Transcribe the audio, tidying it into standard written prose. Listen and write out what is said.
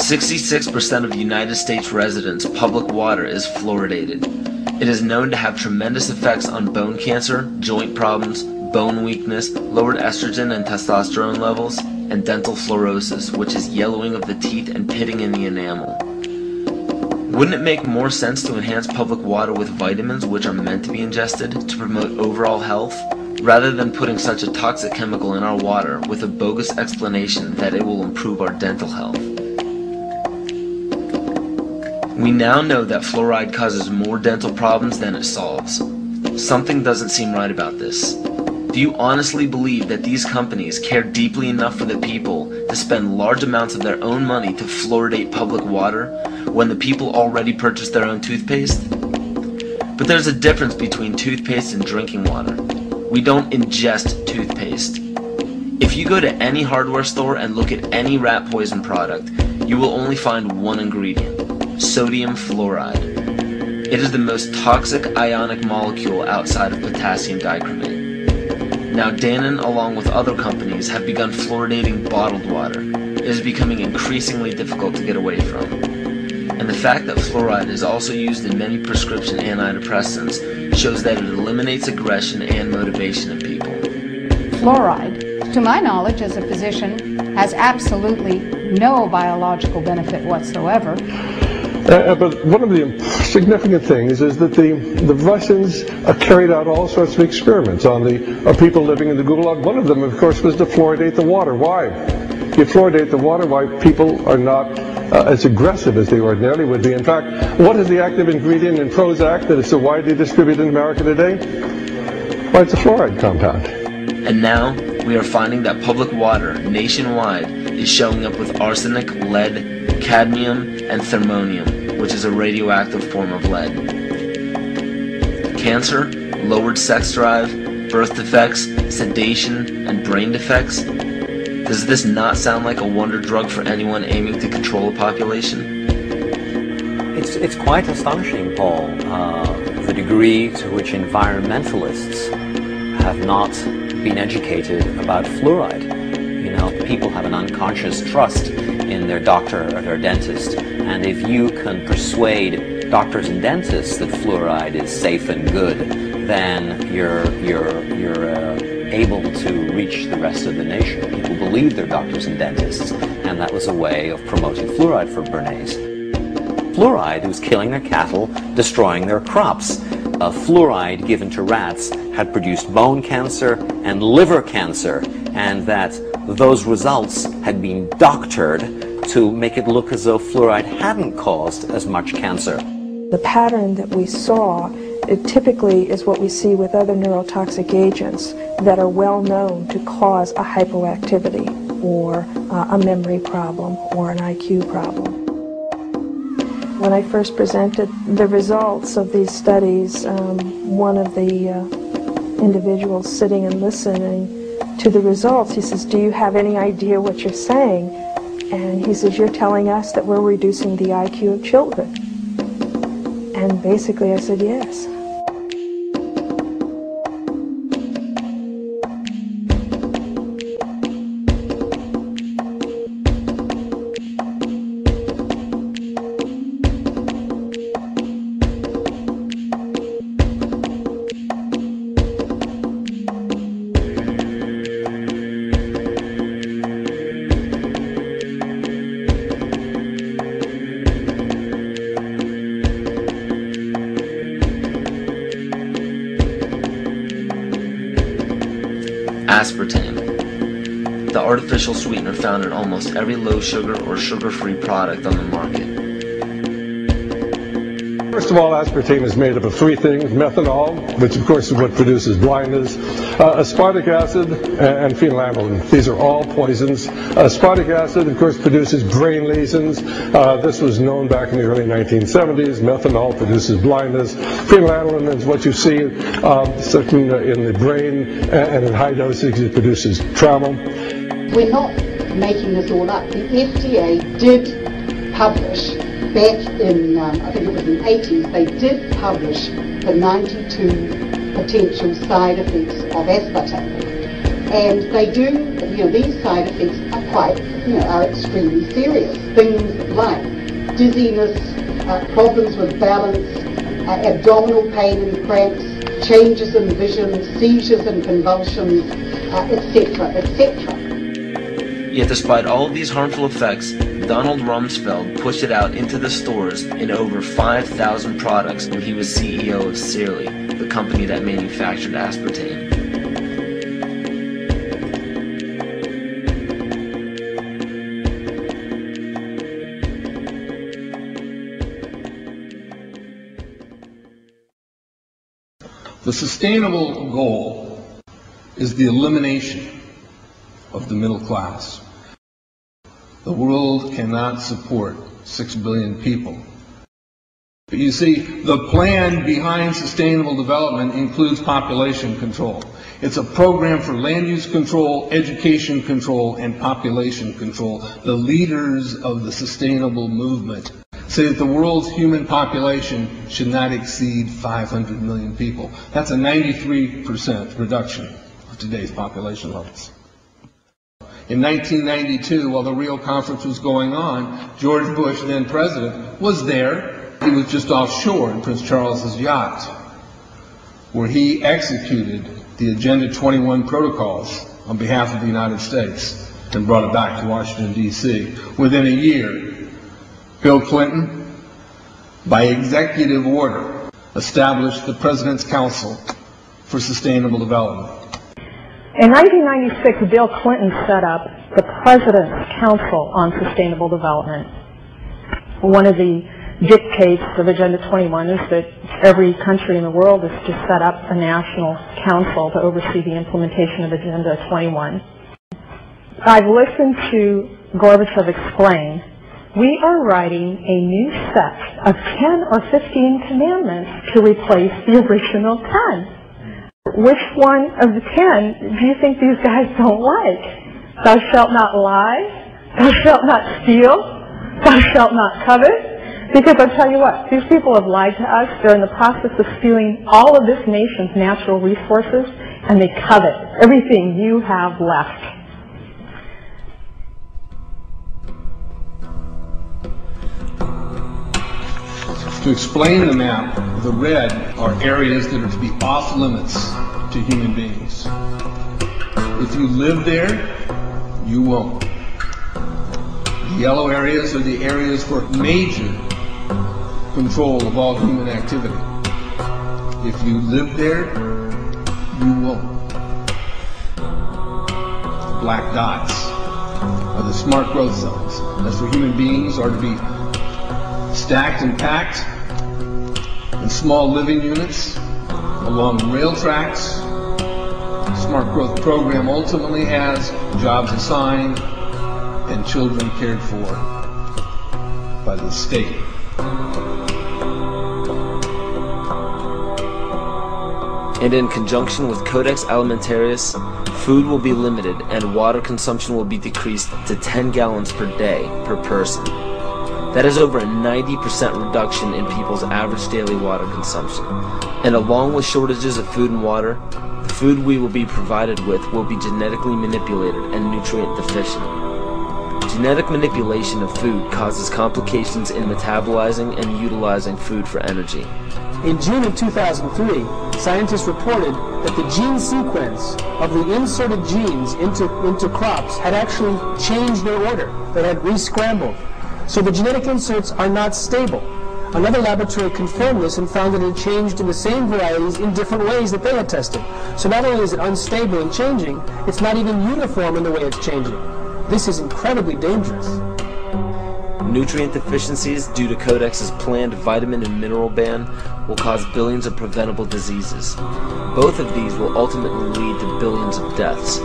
66% of United States residents' public water is fluoridated. It is known to have tremendous effects on bone cancer, joint problems, bone weakness, lowered estrogen and testosterone levels, and dental fluorosis, which is yellowing of the teeth and pitting in the enamel. Wouldn't it make more sense to enhance public water with vitamins which are meant to be ingested to promote overall health, rather than putting such a toxic chemical in our water with a bogus explanation that it will improve our dental health? We now know that fluoride causes more dental problems than it solves. Something doesn't seem right about this. Do you honestly believe that these companies care deeply enough for the people to spend large amounts of their own money to fluoridate public water when the people already purchase their own toothpaste? But there's a difference between toothpaste and drinking water. We don't ingest toothpaste. If you go to any hardware store and look at any rat poison product, you will only find one ingredient: sodium fluoride. It is the most toxic ionic molecule outside of potassium dichromate. Now Dannon, along with other companies, have begun fluoridating bottled water. It is becoming increasingly difficult to get away from. And the fact that fluoride is also used in many prescription antidepressants shows that it eliminates aggression and motivation in people. Fluoride, to my knowledge as a physician, has absolutely no biological benefit whatsoever. But one of the significant things is that the Russians carried out all sorts of experiments on the people living in the Gulag. One of them, of course, was to fluoridate the water. Why? You fluoridate the water, why people are not as aggressive as they ordinarily would be. In fact, what is the active ingredient in Prozac that is so widely distributed in America today? Well, it's a fluoride compound. And now, we are finding that public water nationwide is showing up with arsenic, lead, cadmium, and thermonium, which is a radioactive form of lead. Cancer, lowered sex drive, birth defects, sedation, and brain defects. Does this not sound like a wonder drug for anyone aiming to control a population? It's quite astonishing, Paul, the degree to which environmentalists have not been educated about fluoride. You know, people have an unconscious trust in their doctor or their dentist, and if you can persuade doctors and dentists that fluoride is safe and good, then you're able to reach the rest of the nation. People believe their doctors and dentists, and that was a way of promoting fluoride for Bernays. Fluoride was killing their cattle, destroying their crops. Fluoride given to rats had produced bone cancer and liver cancer, and that those results had been doctored to make it look as though fluoride hadn't caused as much cancer. The pattern that we saw, it typically is what we see with other neurotoxic agents that are well known to cause a hypoactivity or a memory problem or an IQ problem. When I first presented the results of these studies, one of the individuals sitting and listening to the results, he says, "Do you have any idea what you're saying?" And he says, "You're telling us that we're reducing the IQ of children." And basically I said, yes. Aspartame, the artificial sweetener found in almost every low-sugar or sugar-free product on the market. First of all, aspartame is made up of three things: methanol, which of course is what produces blindness, aspartic acid, and phenylalanine. These are all poisons. Aspartic acid, of course, produces brain lesions. This was known back in the early 1970s. Methanol produces blindness. Phenylalanine is what you see in the brain, and in high doses it produces trauma. We're not making this all up. The FDA did publish back in, I think it was in the 80s, they did publish the 92 potential side effects of aspartame. And they do, these side effects are quite, are extremely serious. Things like dizziness, problems with balance, abdominal pain and cramps, changes in vision, seizures and convulsions, etc., etc. Yet despite all of these harmful effects, Donald Rumsfeld pushed it out into the stores in over 5,000 products when he was CEO of Searly, the company that manufactured aspartame. The sustainable goal is the elimination of the middle class. The world cannot support 6 billion people. But you see, the plan behind sustainable development includes population control. It's a program for land use control, education control, and population control. The leaders of the sustainable movement say that the world's human population should not exceed 500 million people. That's a 93% reduction of today's population levels. In 1992, while the Rio Conference was going on, George Bush, then president, was there. He was just offshore in Prince Charles's yacht, where he executed the Agenda 21 protocols on behalf of the United States and brought it back to Washington, D.C. Within a year, Bill Clinton, by executive order, established the President's Council for Sustainable Development. In 1996, Bill Clinton set up the President's Council on Sustainable Development. One of the dictates of Agenda 21 is that every country in the world is to set up a national council to oversee the implementation of Agenda 21. I've listened to Gorbachev explain, we are writing a new set of 10 or 15 commandments to replace the original 10. Which one of the 10 do you think these guys don't like? Thou shalt not lie, thou shalt not steal, thou shalt not covet. Because I'll tell you what, these people have lied to us. They're in the process of stealing all of this nation's natural resources, and they covet everything you have left. To explain the map, the red are areas that are to be off limits to human beings. If you live there, you won't. The yellow areas are the areas for major control of all human activity. If you live there, you won't. The black dots are the smart growth zones. That's where human beings are to be stacked and packed in small living units along rail tracks. The Smart Growth Program ultimately has jobs assigned and children cared for by the state. And in conjunction with Codex Alimentarius, food will be limited and water consumption will be decreased to 10 gallons per day per person. That is over a 90% reduction in people's average daily water consumption. And along with shortages of food and water, the food we will be provided with will be genetically manipulated and nutrient deficient. Genetic manipulation of food causes complications in metabolizing and utilizing food for energy. In June of 2003, scientists reported that the gene sequence of the inserted genes into crops had actually changed their order. They had re-scrambled. So the genetic inserts are not stable. Another laboratory confirmed this and found that it had changed in the same varieties in different ways that they had tested. So not only is it unstable and changing, it's not even uniform in the way it's changing. This is incredibly dangerous. Nutrient deficiencies due to Codex's planned vitamin and mineral ban will cause billions of preventable diseases. Both of these will ultimately lead to billions of deaths.